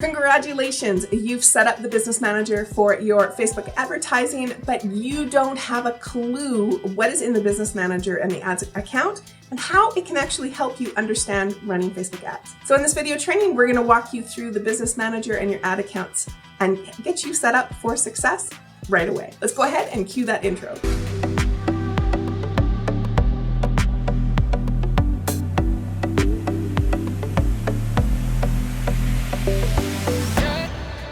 Congratulations, you've set up the business manager for your Facebook advertising, but you don't have a clue what is in the business manager and the ads account and how it can actually help you understand running Facebook ads. So in this video training, we're going to walk you through the business manager and your ad accounts and get you set up for success right away. Let's go ahead and cue that intro.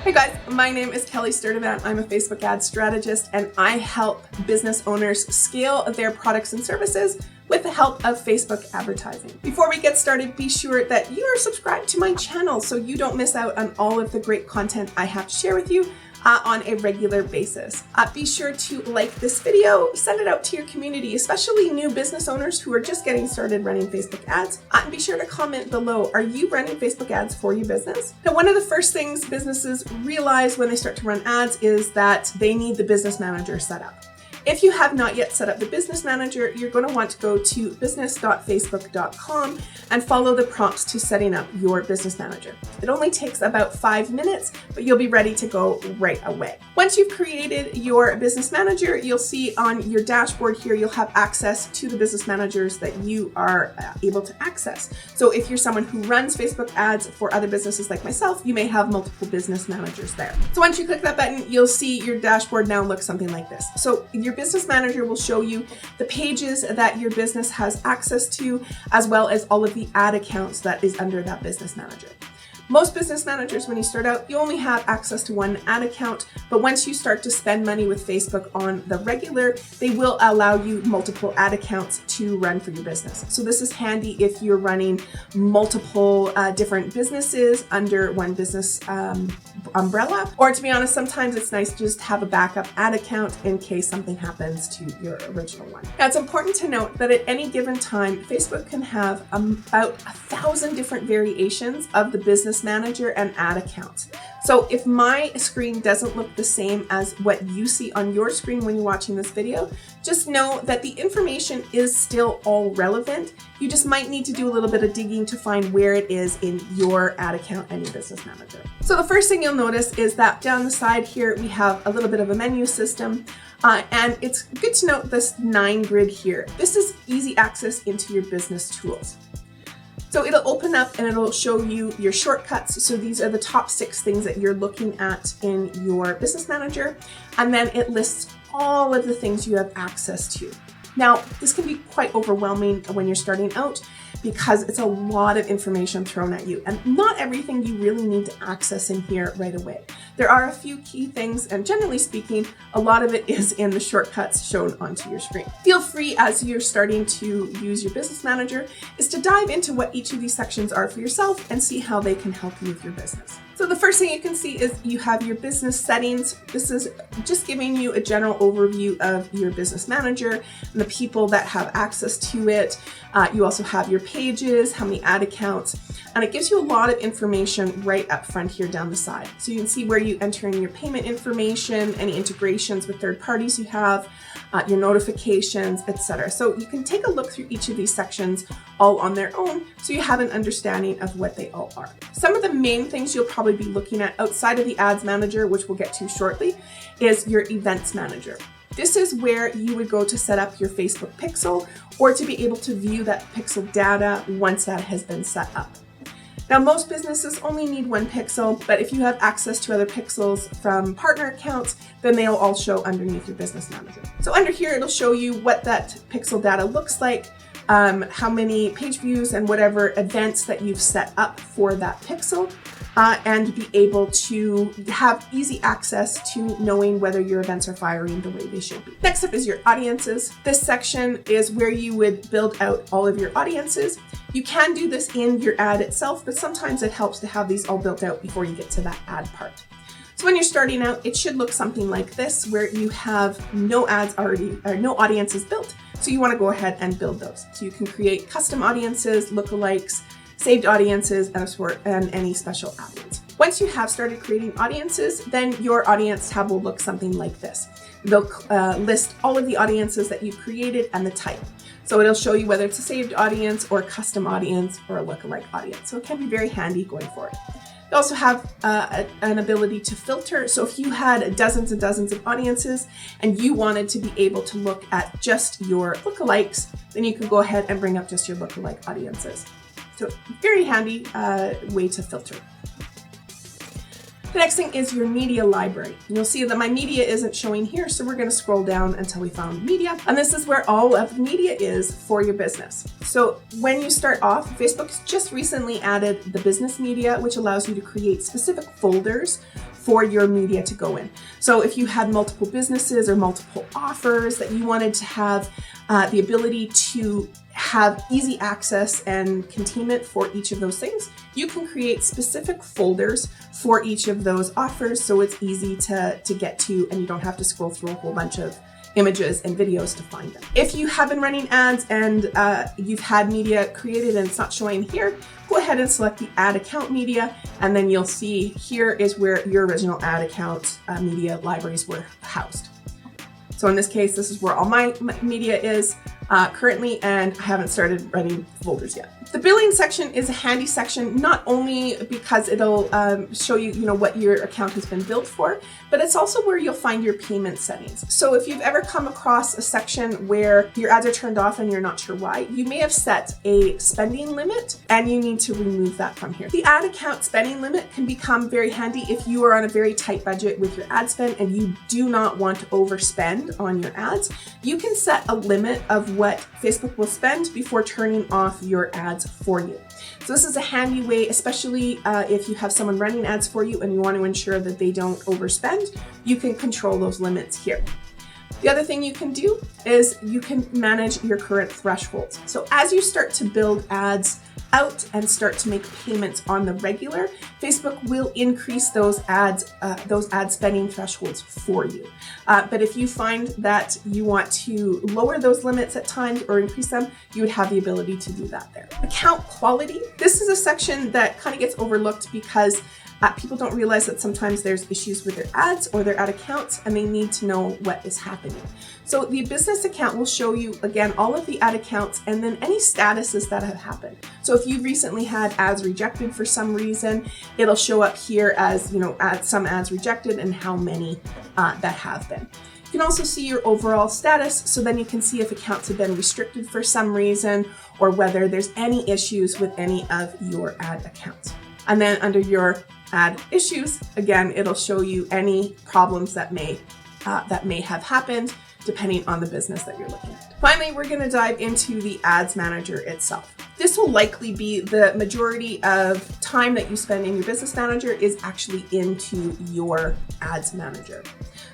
Hey guys, my name is Kelly Sturdivant. I'm a Facebook ad strategist and I help business owners scale their products and services with the help of Facebook advertising. Before we get started, be sure that you are subscribed to my channel so you don't miss out on all of the great content I have to share with you on a regular basis. Be sure to like this video, send it out to your community, especially new business owners who are just getting started running Facebook ads. And be sure to comment below, are you running Facebook ads for your business? Now, one of the first things businesses realize when they start to run ads is that they need the business manager set up. If you have not yet set up the business manager, you're going to want to go to business.facebook.com and follow the prompts to setting up your business manager. It only takes about 5 minutes, but you'll be ready to go right away. Once you've created your business manager, you'll see on your dashboard here, you'll have access to the business managers that you are able to access. So if you're someone who runs Facebook ads for other businesses like myself, you may have multiple business managers there. So once you click that button, you'll see your dashboard now looks something like this. So your business manager will show you the pages that your business has access to, as well as all of the ad accounts that is under that business manager. Most business managers, when you start out, you only have access to one ad account, but once you start to spend money with Facebook on the regular, they will allow you multiple ad accounts to run for your business. So this is handy if you're running multiple different businesses under one business umbrella, or to be honest, sometimes it's nice to just have a backup ad account in case something happens to your original one. Now, it's important to note that at any given time, Facebook can have about 1,000 different variations of the business manager and ad accounts. So if my screen doesn't look the same as what you see on your screen when you're watching this video, just know that the information is still all relevant. You just might need to do a little bit of digging to find where it is in your ad account and your business manager. So the first thing you'll notice is that down the side here, we have a little bit of a menu system. And it's good to note this 9 grid here. This is easy access into your business tools. So it'll open up and it'll show you your shortcuts. So these are the top 6 things that you're looking at in your business manager. And then it lists all of the things you have access to. Now, this can be quite overwhelming when you're starting out because it's a lot of information thrown at you and not everything you really need to access in here right away. There are a few key things, and generally speaking, a lot of it is in the shortcuts shown onto your screen. Feel free as you're starting to use your business manager is to dive into what each of these sections are for yourself and see how they can help you with your business. So the first thing you can see is you have your business settings. This is just giving you a general overview of your business manager and the people that have access to it. You also have your pages, how many ad accounts, and it gives you a lot of information right up front here down the side. So you can see where you enter in your payment information, any integrations with third parties you have, your notifications, etc. So you can take a look through each of these sections all on their own so you have an understanding of what they all are. Some of the main things you'll probably be looking at outside of the ads manager, which we'll get to shortly, is your events manager. This is where you would go to set up your Facebook pixel or to be able to view that pixel data once that has been set up. Now, most businesses only need one pixel, but if you have access to other pixels from partner accounts, then they'll all show underneath your business manager. So under here, it'll show you what that pixel data looks like, how many page views and whatever events that you've set up for that pixel, and be able to have easy access to knowing whether your events are firing the way they should be. Next up is your audiences. This section is where you would build out all of your audiences. You can do this in your ad itself, but sometimes it helps to have these all built out before you get to that ad part. So when you're starting out, it should look something like this, where you have no ads already, or no audiences built. So you want to go ahead and build those. So you can create custom audiences, lookalikes, saved audiences, and any special add-ins. Once you have started creating audiences, then your audience tab will look something like this. They'll list all of the audiences that you've created and the type. So it'll show you whether it's a saved audience or a custom audience or a lookalike audience. So it can be very handy going forward. You also have an ability to filter. So if you had dozens and dozens of audiences and you wanted to be able to look at just your lookalikes, then you can go ahead and bring up just your lookalike audiences. So very handy way to filter. The next thing is your media library. You'll see that my media isn't showing here, so we're going to scroll down until we found media. And this is where all of the media is for your business. So when you start off, Facebook's just recently added the business media, which allows you to create specific folders for your media to go in. So if you had multiple businesses or multiple offers that you wanted to have the ability to have easy access and containment for each of those things, you can create specific folders for each of those offers so it's easy to get to and you don't have to scroll through a whole bunch of images and videos to find them. If you have been running ads and you've had media created and it's not showing here, go ahead and select the ad account media, and then you'll see here is where your original ad account media libraries were housed. So in this case, this is where all my media is currently, and I haven't started running folders yet. The billing section is a handy section, not only because it'll show you, what your account has been billed for, but it's also where you'll find your payment settings. So if you've ever come across a section where your ads are turned off and you're not sure why, you may have set a spending limit and you need to remove that from here. The ad account spending limit can become very handy if you are on a very tight budget with your ad spend and you do not want to overspend on your ads. You can set a limit of what Facebook will spend before turning off your ads for you. So this is a handy way, especially if you have someone running ads for you and you want to ensure that they don't overspend, you can control those limits here. The other thing you can do is you can manage your current thresholds. So as you start to build ads out and start to make payments on the regular, Facebook will increase those ad spending thresholds for you. But if you find that you want to lower those limits at times or increase them, you would have the ability to do that there. Account quality. This is a section that kind of gets overlooked because people don't realize that sometimes there's issues with their ads or their ad accounts and they need to know what is happening. So the business account will show you, again, all of the ad accounts and then any statuses that have happened. So if you recently had ads rejected for some reason, it'll show up here as, some ads rejected and how many that have been. You can also see your overall status, so then you can see if accounts have been restricted for some reason or whether there's any issues with any of your ad accounts. And then under your ad issues, again, it'll show you any problems that may have happened depending on the business that you're looking at. Finally, we're going to dive into the ads manager itself. This will likely be the majority of time that you spend in your business manager is actually into your ads manager.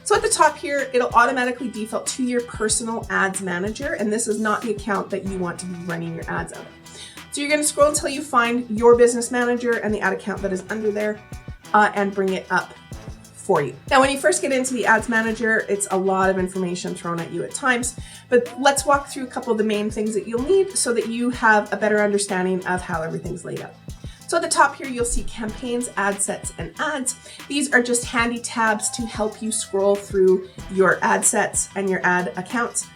So at the top here, it'll automatically default to your personal ads manager, and this is not the account that you want to be running your ads out of. So you're going to scroll until you find your business manager and the ad account that is under there and bring it up for you. Now, when you first get into the ads manager, it's a lot of information thrown at you at times, but let's walk through a couple of the main things that you'll need so that you have a better understanding of how everything's laid out. So at the top here, you'll see campaigns, ad sets, and ads. These are just handy tabs to help you scroll through your ad sets and your ad accounts.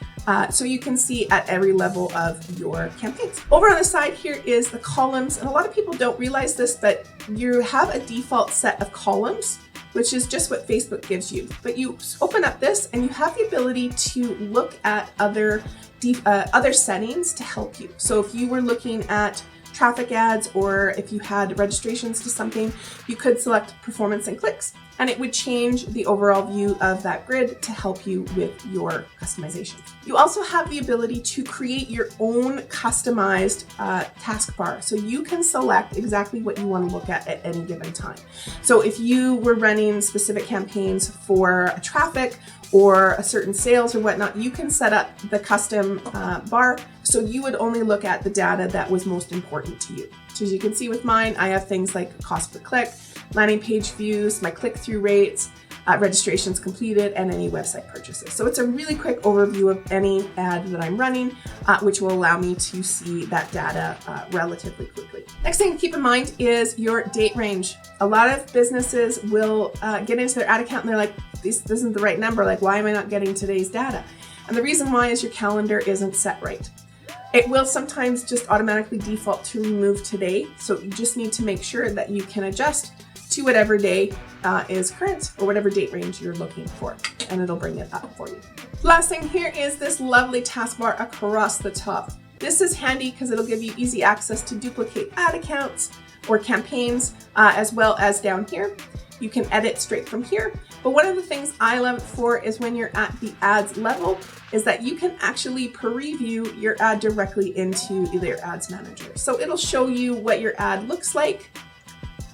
So you can see at every level of your campaigns. Over on the side here is the columns, and a lot of people don't realize this, but you have a default set of columns, which is just what Facebook gives you. But you open up this and you have the ability to look at other settings to help you. So if you were looking at traffic ads or if you had registrations to something, you could select performance and clicks, and it would change the overall view of that grid to help you with your customization. You also have the ability to create your own customized taskbar. So you can select exactly what you want to look at any given time. So if you were running specific campaigns for traffic or a certain sales or whatnot, you can set up the custom bar so you would only look at the data that was most important to you. So as you can see with mine, I have things like cost per click, landing page views, my click-through rates, registrations completed, and any website purchases. So it's a really quick overview of any ad that I'm running, which will allow me to see that data relatively quickly. Next thing to keep in mind is your date range. A lot of businesses will get into their ad account and they're like, this isn't the right number. Like, why am I not getting today's data? And the reason why is your calendar isn't set right. It will sometimes just automatically default to remove today. So you just need to make sure that you can adjust to whatever day is current or whatever date range you're looking for, and it'll bring it up for you. Last thing here is this lovely taskbar across the top. This is handy because it'll give you easy access to duplicate ad accounts or campaigns, as well as down here. You can edit straight from here. But one of the things I love it for is when you're at the ads level, is that you can actually preview your ad directly into your ads manager. So it'll show you what your ad looks like,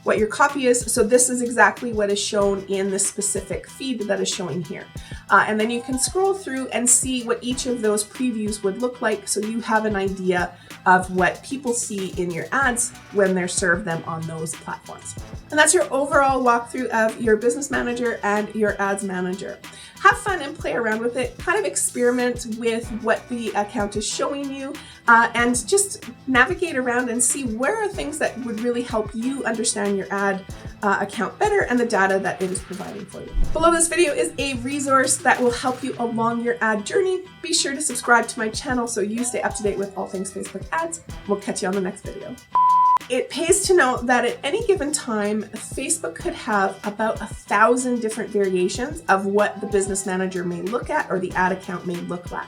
what your copy is. So this is exactly what is shown in the specific feed that is showing here. And then you can scroll through and see what each of those previews would look like, so you have an idea of what people see in your ads when they're served them on those platforms. And that's your overall walkthrough of your business manager and your ads manager. Have fun and play around with it. Kind of experiment with what the account is showing you, and just navigate around and see where are things that would really help you understand your ad account better and the data that it is providing for you. Below this video is a resource that will help you along your ad journey. Be sure to subscribe to my channel so you stay up to date with all things Facebook ads. We'll catch you on the next video. It pays to note that at any given time, Facebook could have about 1,000 different variations of what the business manager may look at or the ad account may look like.